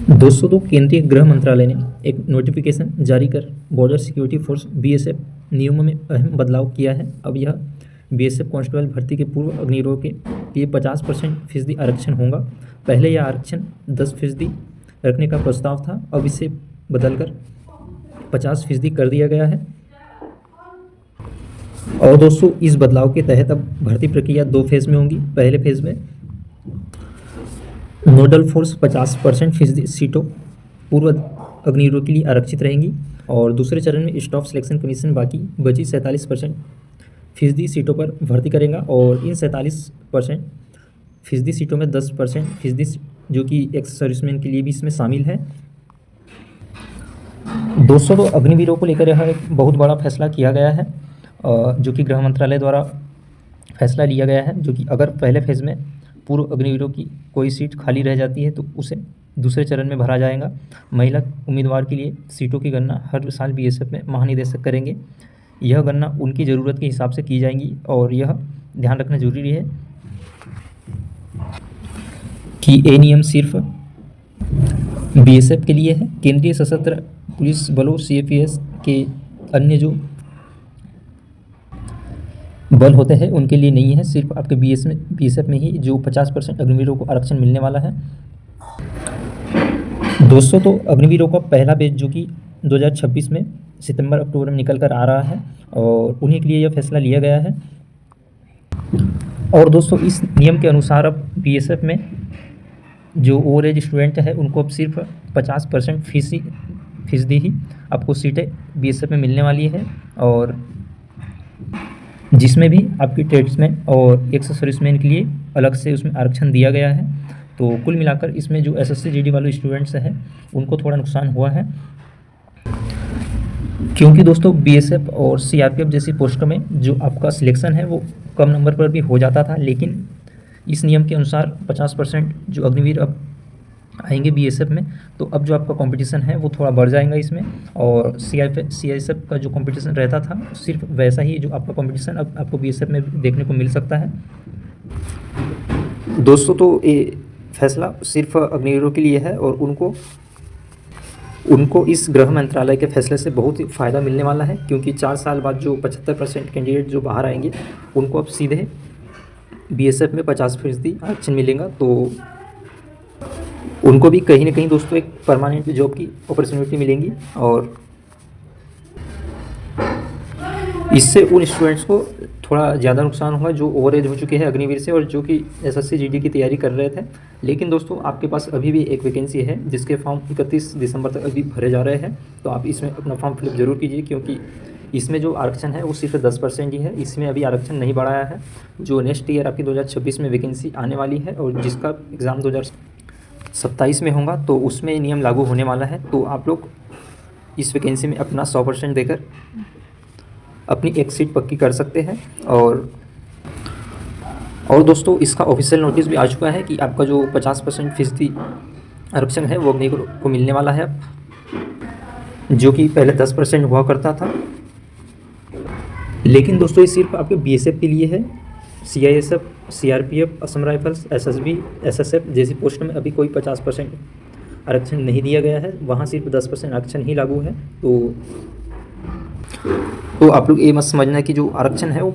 दोस्तों, तो केंद्रीय गृह मंत्रालय ने एक नोटिफिकेशन जारी कर बॉर्डर सिक्योरिटी फोर्स बीएसएफ नियमों में अहम बदलाव किया है। अब यह बीएसएफ कांस्टेबल भर्ती के पूर्व अग्निवीरों के लिए 50% फीसदी आरक्षण होगा। पहले यह आरक्षण 10% रखने का प्रस्ताव था, अब इसे बदलकर 50% कर दिया गया है। और दोस्तों, इस बदलाव के तहत अब भर्ती प्रक्रिया 2 फेज़ में होगी। पहले फेज़ में नोडल फोर्स 50% सीटों पूर्व अग्निवीरों के लिए आरक्षित रहेंगी और दूसरे चरण में स्टाफ सिलेक्शन कमीशन बाकी बची 47% सीटों पर भर्ती करेगा और इन 47% सीटों में 10% जो कि एक्स सर्विसमैन के लिए भी इसमें शामिल है। दोस्तों, तो अग्निवीरों को लेकर यह एक बहुत बड़ा फैसला किया गया है जो कि गृह मंत्रालय द्वारा फैसला लिया गया है, जो कि अगर पहले फेज़ में पूर्व अग्निवीरों की कोई सीट खाली रह जाती है तो उसे दूसरे चरण में भरा जाएगा। महिला उम्मीदवार के लिए सीटों की गणना हर साल बीएसएफ में महानिदेशक करेंगे। यह गणना उनकी ज़रूरत के हिसाब से की जाएगी और यह ध्यान रखना जरूरी है कि ये नियम सिर्फ बीएसएफ के लिए है। केंद्रीय सशस्त्र पुलिस बलों सीएपीएफ के अन्य जो बल होते हैं उनके लिए नहीं है, सिर्फ आपके बीएसएफ में ही जो 50% अग्निवीरों को आरक्षण मिलने वाला है। दोस्तों, तो अग्निवीरों का पहला बैच जो कि 2026 में सितंबर अक्टूबर में निकल कर आ रहा है और उन्हीं के लिए यह फैसला लिया गया है। और दोस्तों, इस नियम के अनुसार अब बीएसएफ में जो ओवर एज स्टूडेंट है उनको अब सिर्फ 50% फीसदी ही आपको सीटें बीएसएफ में मिलने वाली है और जिसमें भी आपकी ट्रेड्समैन और एक्स सर्विसमैन के लिए अलग से उसमें आरक्षण दिया गया है। तो कुल मिलाकर इसमें जो एसएससी जीडी वाले स्टूडेंट्स हैं उनको थोड़ा नुकसान हुआ है, क्योंकि दोस्तों बीएसएफ और सीआरपीएफ जैसी पोस्टों में जो आपका सिलेक्शन है वो कम नंबर पर भी हो जाता था, लेकिन इस नियम के अनुसार 50% जो अग्निवीर अब आएंगे बीएसएफ में, तो अब जो आपका कंपटीशन है वो थोड़ा बढ़ जाएगा इसमें। और सीआईएसएफ का जो कंपटीशन रहता था सिर्फ वैसा ही जो आपका कंपटीशन अब आपको बीएसएफ में देखने को मिल सकता है। दोस्तों, तो ये फैसला सिर्फ अग्निवीरों के लिए है और उनको इस गृह मंत्रालय के फैसले से बहुत ही फ़ायदा मिलने वाला है, क्योंकि 4 साल बाद जो 75% कैंडिडेट जो बाहर आएंगे उनको अब सीधे बीएसएफ में 50% आरक्षण मिलेगा। तो उनको भी कहीं ना कहीं दोस्तों एक परमानेंट जॉब की अपॉर्चुनिटी मिलेंगी और इससे उन स्टूडेंट्स को थोड़ा ज़्यादा नुकसान होगा जो ओवर एज हो चुके हैं अग्निवीर से और जो कि एसएससी जीडी की तैयारी कर रहे थे। लेकिन दोस्तों, आपके पास अभी भी एक वैकेंसी है जिसके फॉर्म 31 दिसंबर तक अभी भरे जा रहे हैं, तो आप इसमें अपना फॉर्म फिलअप जरूर कीजिए, क्योंकि इसमें जो आरक्षण है वो सिर्फ 10% ही है। इसमें अभी आरक्षण नहीं बढ़ाया है। जो नेक्स्ट ईयर आपकी 2026 में वैकेंसी आने वाली है और जिसका एग्ज़ाम 2027 में होगा, तो उसमें नियम लागू होने वाला है। तो आप लोग इस वैकेंसी में अपना 100% देकर अपनी एक सीट पक्की कर सकते हैं। और दोस्तों, इसका ऑफिशियल नोटिस भी आ चुका है कि आपका जो 50% फीसदी आरक्षण है वो अग्निवीर को मिलने वाला है, जो कि पहले 10% हुआ करता था। लेकिन दोस्तों, ये सिर्फ आपके बीएसएफ के लिए है। CISF, CRPF, Assam rifles, SSB, SSF जैसी पोस्ट में अभी कोई 50% आरक्षण नहीं दिया गया है, वहाँ सिर्फ 10% आरक्षण ही लागू है। तो आप लोग ये मत समझना कि जो आरक्षण है वो